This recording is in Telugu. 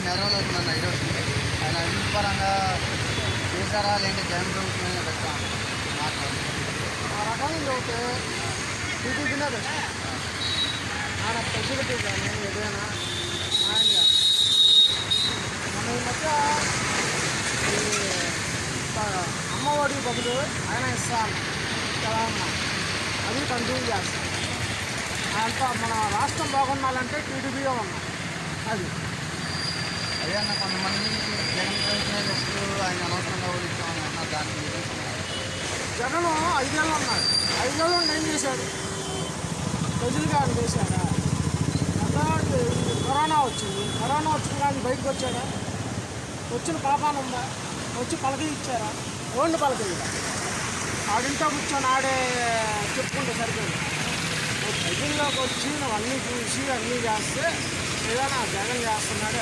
నెల రోజులు అవుతుందన్న ఈరోజు. ఆయన అభివృద్ధి పరంగా చేశారా లేదంటే జగన్ ప్రభుత్వమే బెస్టా మాట్లాడు. ఆ రకంగా చదివితే టీడీపీనే బెస్ట్. ఆయన ఫెసిలిటీ కానీ ఏదైనా ఆయన మన ఈ మధ్య ఈ అమ్మఒడి బదులు ఆయన ఇస్తాను కదా అమ్మ, అది కంటిన్యూ చేస్తాం. అంతా మన రాష్ట్రం బాగుండాలంటే టీడీపీగా ఉన్నాం. అది అదే అన్న కొంతమంది జగన్ ప్రభుత్వమే బెస్ట్, ఆయన అనవసరంగా ఓడించామని అన్నారు. దానికి జగన్ 5 ఏళ్ళు ఉన్నాడు. 5 ఏళ్ళు ఏం చేశాడు? ప్రజలుగా ఆయన చేశాడా? అంతటి కరోనా వచ్చింది. కరోనా వచ్చిన కానీ బయటకు వచ్చాడా? వచ్చిన పాపాన ఉందా? వచ్చి పలక ఇచ్చారా? ఓన్లీ పలక ఇవ్వడా? ఆడింట్లో కూర్చొని ఆడే చెప్పుకుంటే సరిపోయింది. ప్రజల్లోకి వచ్చి నువ్వు అన్నీ చూసి అన్నీ చేస్తే ఏదైనా జగన్ చేస్తున్నాడు